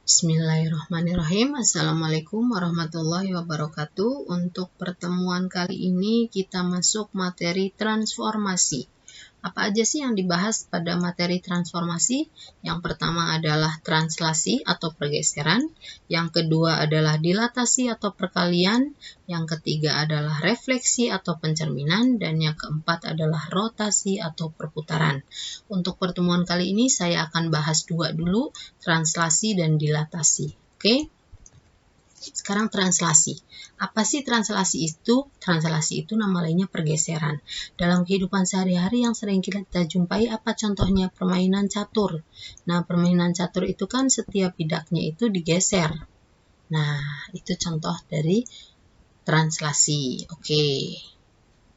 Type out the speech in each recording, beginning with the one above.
Bismillahirrahmanirrahim. Assalamualaikum warahmatullahi wabarakatuh. Untuk pertemuan kali ini kita masuk materi transformasi. Apa aja sih yang dibahas pada materi transformasi? Yang pertama adalah translasi atau pergeseran, yang kedua adalah dilatasi atau perkalian, yang ketiga adalah refleksi atau pencerminan, dan yang keempat adalah rotasi atau perputaran. Untuk pertemuan kali ini saya akan bahas dua dulu, translasi dan dilatasi. Oke? Sekarang translasi. Apa sih translasi itu? Translasi itu nama lainnya pergeseran. Dalam kehidupan sehari-hari yang sering kita jumpai, apa contohnya? Permainan catur. Nah, permainan catur itu kan setiap bidaknya itu digeser. Nah, itu contoh dari translasi. Oke.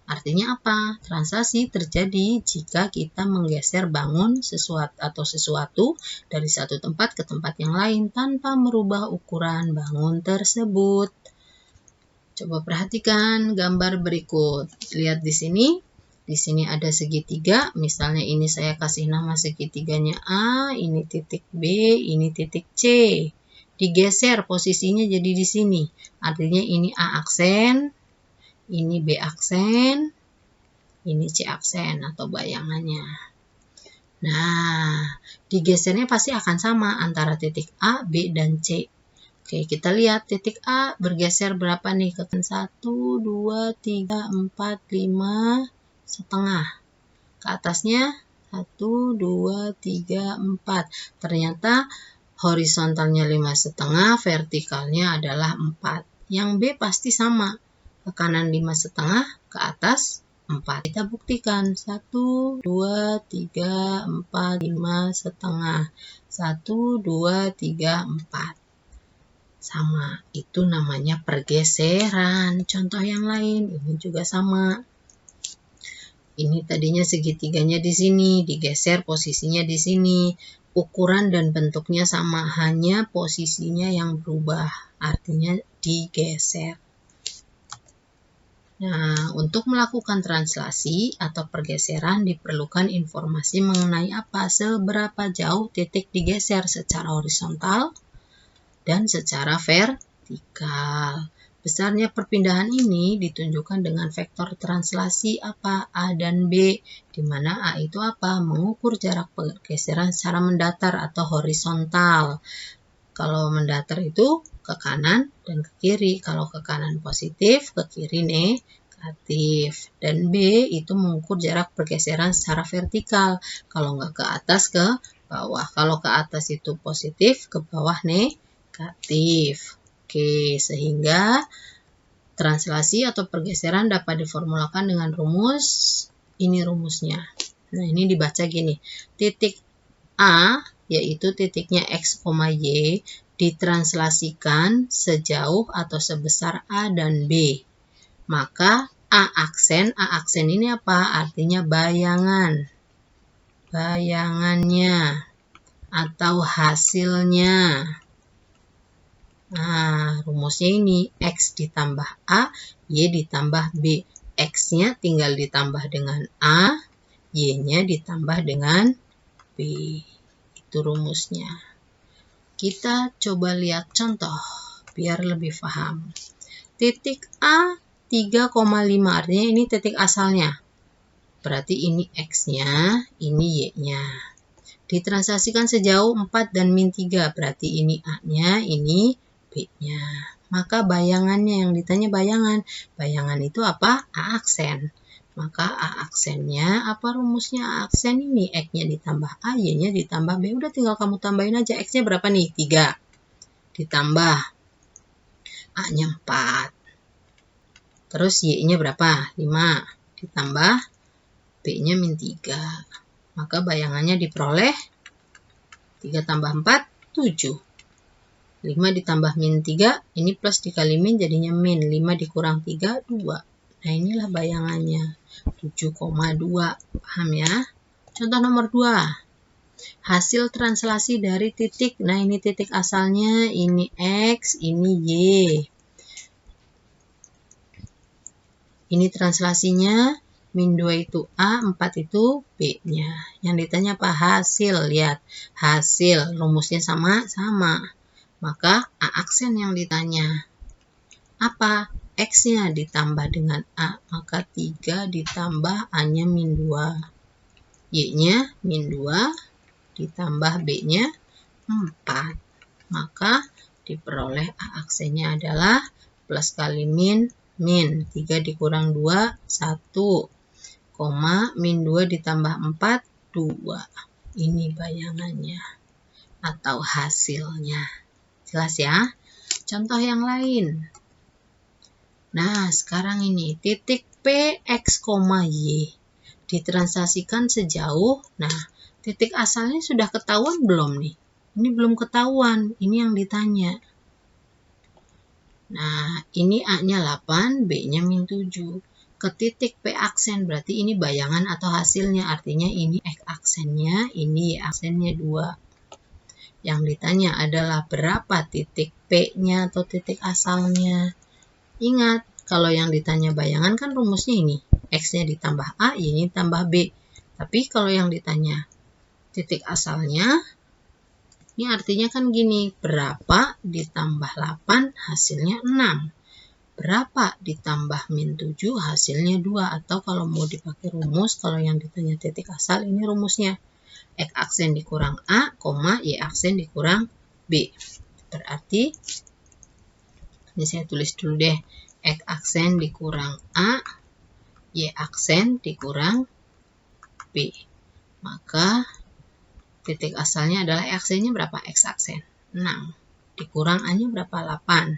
Artinya apa? Translasi terjadi jika kita menggeser bangun sesuatu dari satu tempat ke tempat yang lain tanpa merubah ukuran bangun tersebut. Coba perhatikan gambar berikut. Lihat di sini. Di sini ada segitiga. Misalnya ini saya kasih nama segitiganya A, ini titik B, ini titik C. Digeser posisinya jadi di sini. Artinya ini A aksen, ini B aksen, ini C aksen atau bayangannya. Nah, digesernya pasti akan sama antara titik A, B, dan C. Oke, kita lihat titik A bergeser berapa nih? Ke 1, 2, 3, 4, 5, setengah. Ke atasnya 1, 2, 3, 4. Ternyata horizontalnya 5 setengah, vertikalnya adalah 4. Yang B pasti sama. Ke kanan 5 setengah, ke atas 4. Kita buktikan. 1, 2, 3, 4, 5 setengah. 1, 2, 3, 4. Sama. Itu namanya pergeseran. Contoh yang lain, ini juga sama. Ini tadinya segitiganya di sini, digeser posisinya di sini. Ukuran dan bentuknya sama, hanya posisinya yang berubah. Artinya digeser. Nah, untuk melakukan translasi atau pergeseran diperlukan informasi mengenai apa? Seberapa jauh titik digeser secara horizontal dan secara vertikal. Besarnya perpindahan ini ditunjukkan dengan vektor translasi apa? A dan B, di mana A itu apa? Mengukur jarak pergeseran secara mendatar atau horizontal. Kalau mendatar itu ke kanan dan ke kiri. Kalau ke kanan positif, ke kiri negatif. Dan B itu mengukur jarak pergeseran secara vertikal. Kalau nggak ke atas, ke bawah. Kalau ke atas itu positif, ke bawah negatif. Oke, sehingga translasi atau pergeseran dapat diformulakan dengan rumus. Ini rumusnya. Nah, ini dibaca gini. Titik A, yaitu titiknya X, Y, ditranslasikan sejauh atau sebesar A dan B. Maka A aksen ini apa? Artinya bayangan. Bayangannya atau hasilnya. Nah, rumusnya ini X ditambah A, Y ditambah B. X-nya tinggal ditambah dengan A, Y-nya ditambah dengan B. Itu rumusnya. Kita coba lihat contoh biar lebih paham. Titik A 3,5 artinya ini titik asalnya. Berarti ini X-nya, ini Y-nya. Ditranslasikan sejauh 4 dan min 3, berarti ini A-nya, ini B-nya. Maka bayangannya, yang ditanya bayangan. Bayangan itu apa? A aksen. Maka A aksennya, apa rumusnya A aksen ini? X-nya ditambah A, Y-nya ditambah B. Udah tinggal kamu tambahin aja. X-nya berapa nih? 3. Ditambah A-nya 4. Terus Y-nya berapa? 5. Ditambah B-nya min 3. Maka bayangannya diperoleh 3 tambah 4, 7. 5 ditambah min 3, ini plus dikali min jadinya min. 5 dikurang 3, 2. Nah, inilah bayangannya. 7,2. Paham ya? Contoh nomor 2. Hasil translasi dari titik. Nah, ini titik asalnya, ini X, ini Y. Ini translasinya, min 2 itu A, 4 itu B-nya. Yang ditanya apa? Hasil. Lihat, hasil. Rumusnya sama? Sama. Maka A aksen yang ditanya. Apa? X-nya ditambah dengan A, maka 3 ditambah A-nya min 2. Y-nya min 2 ditambah B-nya 4. Maka diperoleh A aksennya adalah plus kali min, 3 dikurang 2, 1, min 2 ditambah 4, 2. Ini bayangannya atau hasilnya. Jelas ya? Contoh yang lain. Nah, sekarang ini titik P, X, Y ditransaksikan sejauh, nah titik asalnya sudah ketahuan belum nih? Ini belum ketahuan, ini yang ditanya. Nah, ini A-nya 8, B-nya min 7. Ke titik P aksen, berarti ini bayangan atau hasilnya, artinya ini X aksennya, ini Y aksennya 2. Yang ditanya adalah berapa titik P-nya atau titik asalnya. Ingat, kalau yang ditanya bayangan kan rumusnya ini. X-nya ditambah A, Y-nya ditambah B. Tapi kalau yang ditanya titik asalnya, ini artinya kan gini. Berapa ditambah 8 hasilnya 6. Berapa ditambah min 7 hasilnya 2. Atau kalau mau dipakai rumus, kalau yang ditanya titik asal, ini rumusnya. X aksen dikurang A, Y aksen dikurang B. Berarti ini saya tulis dulu deh. X aksen dikurang A, Y aksen dikurang B. Maka titik asalnya adalah X aksennya berapa? X aksen 6. Dikurang A-nya berapa? 8.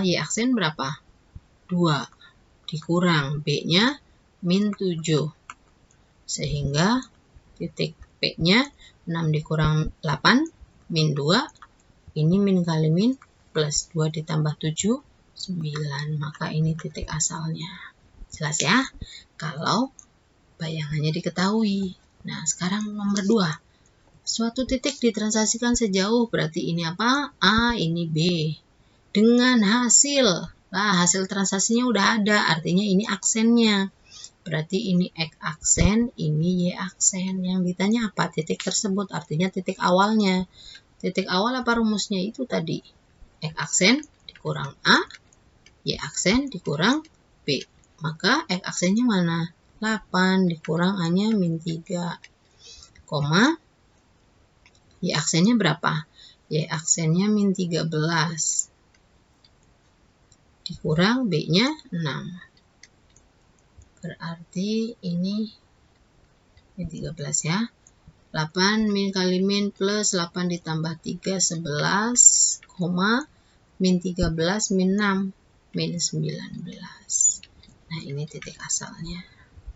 Y aksen berapa? 2. Dikurang B-nya min 7. Sehingga titik P-nya 6 dikurang 8, min 2. Ini min kali min plus 2 ditambah 7, 9. Maka ini titik asalnya. Jelas ya? Kalau bayangannya diketahui. Nah, sekarang nomor 2. Suatu titik ditransaksikan sejauh, berarti ini apa? A, ini B. Dengan hasil. Nah, hasil transaksinya udah ada, artinya ini aksennya. Berarti ini X aksen, ini Y aksen. Yang ditanya apa? Titik tersebut, artinya titik awalnya. Titik awal apa rumusnya? Itu tadi. X aksen dikurang A, Y aksen dikurang B. Maka X aksennya mana? 8 dikurang A-nya min 3. Y aksennya berapa? Y aksennya min 13. Dikurang B-nya 6. Berarti ini min 13 ya. 8 min kali min plus 8 ditambah 3, 11, min 13 min 6, min 19. Nah, ini titik asalnya.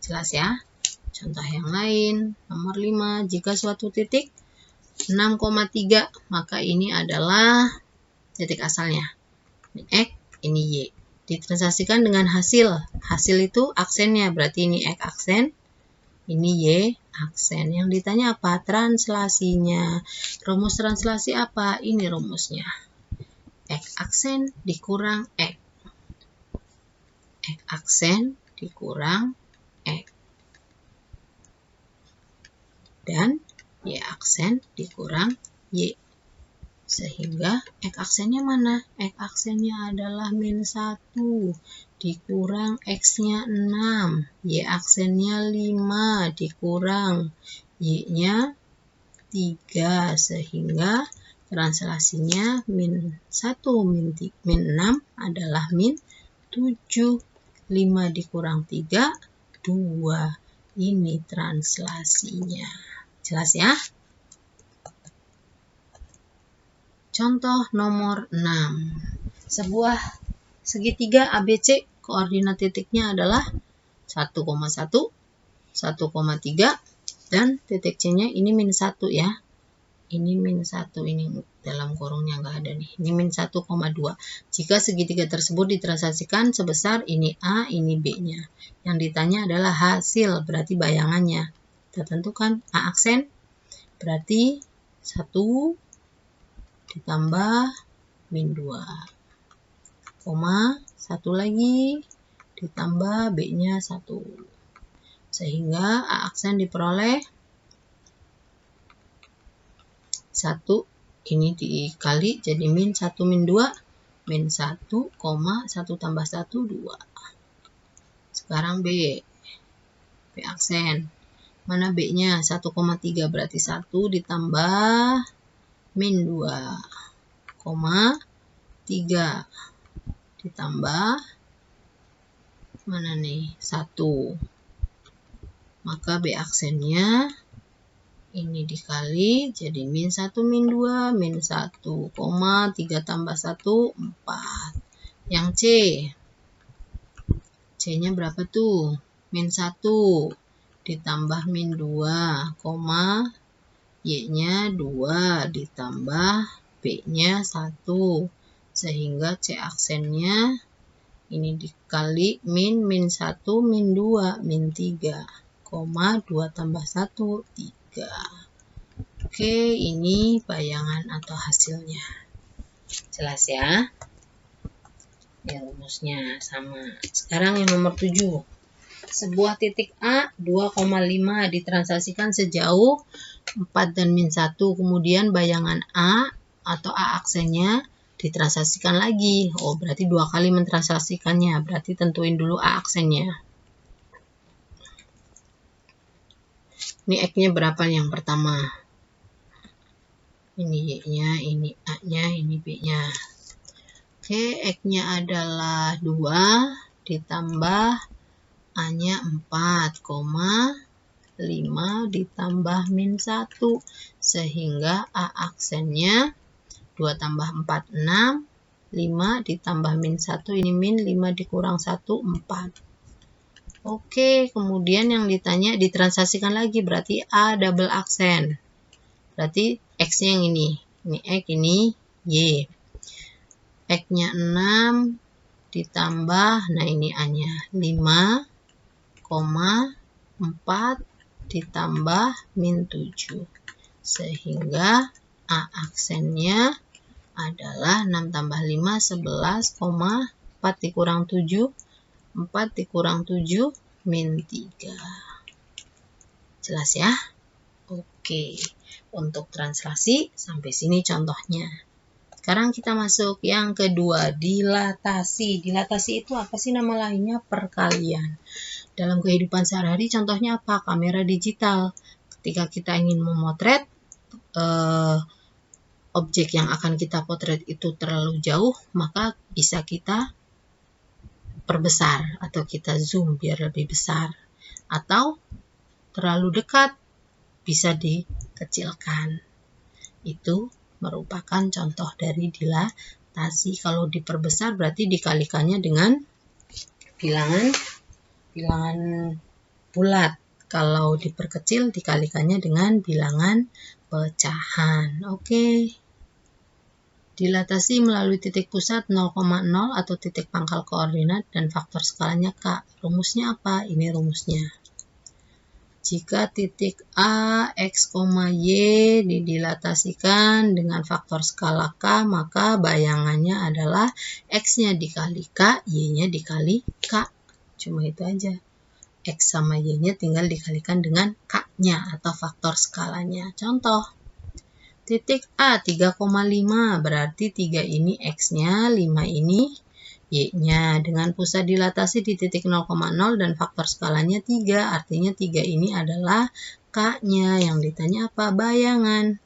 Jelas ya? Contoh yang lain, nomor 5. Jika suatu titik 6,3, maka ini adalah titik asalnya. Ini X, ini Y. Ditransaksikan dengan hasil. Hasil itu aksennya, berarti ini X aksen, ini Y aksen. Yang ditanya apa? Translasinya. Rumus translasi apa? Ini rumusnya. X aksen dikurang X. X aksen dikurang X. Dan Y aksen dikurang Y. Sehingga X aksennya mana? X aksennya adalah min 1. Dikurang X-nya 6. Y aksennya 5. Dikurang Y-nya 3. Sehingga translasinya min 1 min 6 adalah min 7. 5 dikurang 3, 2. Ini translasinya. Jelas ya? Contoh nomor 6. Sebuah segitiga ABC, koordinat titiknya adalah 1,1, 1,3, dan titik C-nya ini min 1 ya. Ini min 1, ini dalam kurungnya nggak ada nih. Ini min 1,2. Jika segitiga tersebut ditransaksikan sebesar ini A, ini B-nya. Yang ditanya adalah hasil, berarti bayangannya. Kita tentukan A aksen, berarti 1 ditambah min 2, 1 lagi ditambah B-nya 1. Sehingga A aksen diperoleh 1, ini dikali jadi min 1 min 2, min 1, 1 tambah 1, 2. Sekarang B aksen. Mana B-nya? 1,3 berarti 1 ditambah min 2, 3 ditambah mana nih? 1. Maka B aksennya ini dikali jadi min 1 min 2 min 1, 3 tambah 1, 4. Yang C-nya berapa tuh? Min 1 ditambah min 2, Y-nya 2 ditambah B-nya 1. Sehingga C aksennya ini dikali min 1 min 2 min 3, 2 tambah 1, 3. Oke, ini bayangan atau hasilnya. Jelas ya? Ya, rumusnya sama. Sekarang yang nomor 7. Sebuah titik A 2,5 ditransaksikan sejauh 4 dan min 1. Kemudian bayangan A atau A aksennya ditransaksikan lagi. Oh, berarti 2 kali mentransaksikannya. Berarti tentuin dulu A aksennya. Ini X-nya berapa yang pertama? Ini Y-nya, ini A-nya, ini B-nya. Oke, X-nya adalah 2 ditambah A-nya 4,5 ditambah min 1. Sehingga A aksennya 2 tambah 4, 6. 5 ditambah min 1, ini min 5 dikurang 1, 4. Oke, kemudian yang ditanya ditransaksikan lagi, berarti A double aksen. Berarti X-nya yang ini. Ini X, ini Y. X-nya 6 ditambah, nah ini A-nya 5,4 ditambah min 7. Sehingga A aksennya adalah 6 tambah 5, 11, 4 dikurang 7, 4 dikurang 7, min 3. Jelas ya? Oke, untuk translasi sampai sini contohnya. Sekarang kita masuk yang kedua, dilatasi. Dilatasi itu apa sih nama lainnya? Perkalian. Dalam kehidupan sehari-hari contohnya apa? Kamera digital. Ketika kita ingin memotret, objek yang akan kita potret itu terlalu jauh, maka bisa kita perbesar atau kita zoom biar lebih besar. Atau terlalu dekat, bisa dikecilkan. Itu merupakan contoh dari dilatasi. Kalau diperbesar berarti dikalikannya dengan bilangan bulat. Kalau diperkecil dikalikannya dengan bilangan pecahan. Oke. Dilatasi melalui titik pusat 0,0 atau titik pangkal koordinat dan faktor skalanya K. Rumusnya apa? Ini rumusnya. Jika titik A, X, Y didilatasikan dengan faktor skala K, maka bayangannya adalah X-nya dikali K, Y-nya dikali K. Cuma itu aja. X sama Y-nya tinggal dikalikan dengan K-nya atau faktor skalanya. Contoh. Titik A 3,5 berarti 3 ini X-nya, 5 ini Y-nya. Dengan pusat dilatasi di titik 0,0 dan faktor skalanya 3, artinya 3 ini adalah K-nya. Yang ditanya apa? Bayangan.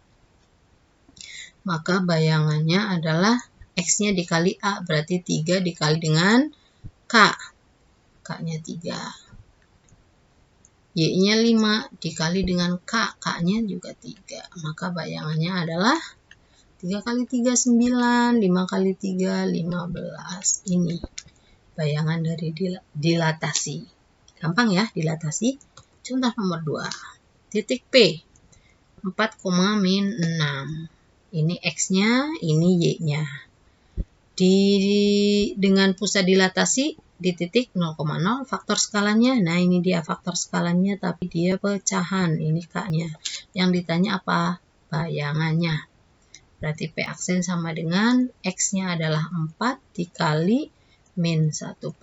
Maka bayangannya adalah X-nya dikali A, berarti 3 dikali dengan K. K-nya 3. Y-nya 5 dikali dengan K, K-nya juga 3. Maka bayangannya adalah 3 kali 3, 9, 5 kali 3, 15. Ini bayangan dari dilatasi. Gampang ya dilatasi. Contoh nomor 2. Titik P, 4, min 6. Ini X-nya, ini Y-nya. Dengan pusat dilatasi di titik 0,0 faktor skalanya, nah ini dia faktor skalanya tapi dia pecahan, ini K-nya. Yang ditanya apa? Bayangannya. Berarti P aksen sama dengan X-nya adalah 4 dikali min 1/2,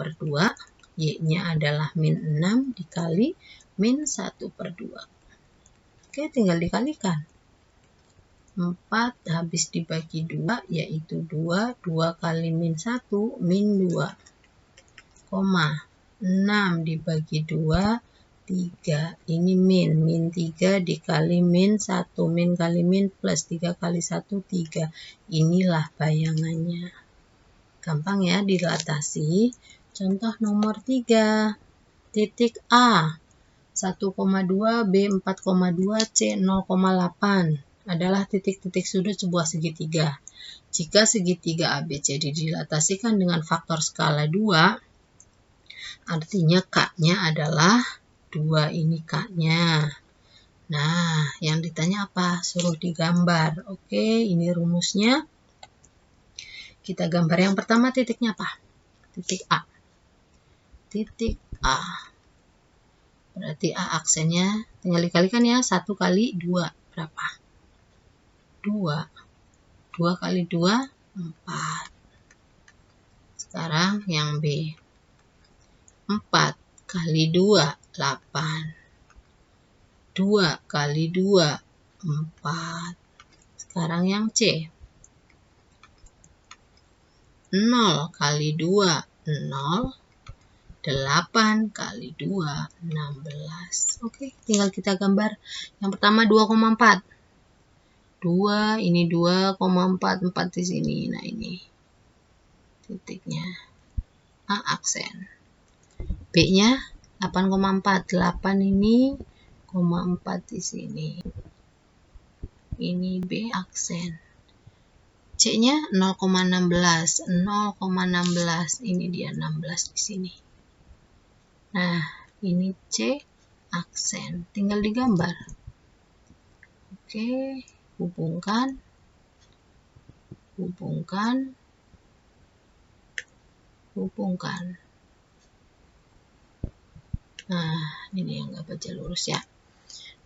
Y-nya adalah min 6 dikali min 1/2. Oke, tinggal dikalikan. 4 habis dibagi 2 yaitu 2. 2 kali min 1 min 2. 6 dibagi 2 3. Ini min 3 dikali min 1. Min kali min plus 3 kali 1 3. Inilah bayangannya. Gampang ya dilatasi. Contoh nomor 3. Titik A 1,2, B 4,2, C 0,8 adalah titik-titik sudut sebuah segitiga. Jika segitiga ABCD dilatasikan dengan faktor skala 2, artinya K-nya adalah 2, ini K-nya. Nah, yang ditanya apa? Suruh digambar. Oke, ini rumusnya. Kita gambar yang pertama titiknya apa? Titik A. Titik A. Berarti A aksennya tinggal dikalikan ya. 1 kali 2 berapa? 2. 2 kali 2, 4. Sekarang yang B. 4 kali 2, 8. 2 kali 2, 4. Sekarang yang C. 0 kali 2, 0. 8 kali 2, 16. Oke, tinggal kita gambar. Yang pertama 2,4. 2, ini 2,4. 4 di sini. Nah, ini titiknya. A aksen. B-nya 8,4. 8 ini, 4 di sini. Ini B aksen. C-nya 0,16. 0,16. Ini dia 16 di sini. Nah, ini C aksen. Tinggal digambar. Oke, hubungkan. Nah, ini yang nggak baca lurus ya.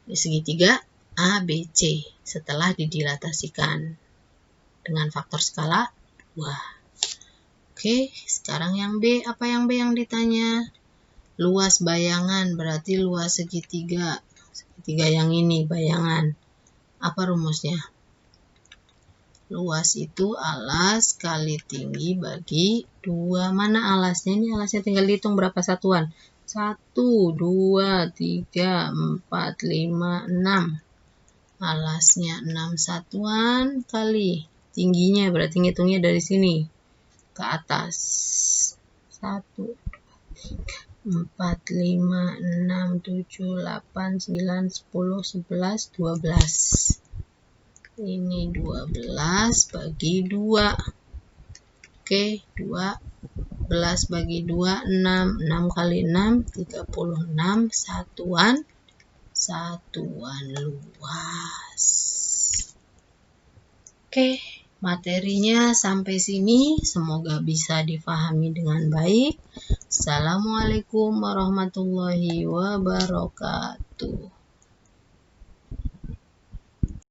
Di segitiga ABC setelah didilatasikan dengan faktor skala 2. Oke, sekarang yang B. Apa yang B yang ditanya? Luas bayangan, berarti luas segitiga. Segitiga yang ini, bayangan. Apa rumusnya? Luas itu alas kali tinggi bagi 2. Mana alasnya? Ini alasnya tinggal dihitung berapa satuan. 1, 2, 3, 4, 5, 6. Alasnya 6 satuan kali tingginya, berarti ngitungnya dari sini ke atas. 1, 4, 5, 6, 7, 8, 9, 10, 11, 12. Ini 12 bagi 2. Oke, 12 bagi 2, 6. 6 kali 6, 36 satuan luas. Oke, materinya sampai sini. Semoga bisa difahami dengan baik. Assalamualaikum warahmatullahi wabarakatuh.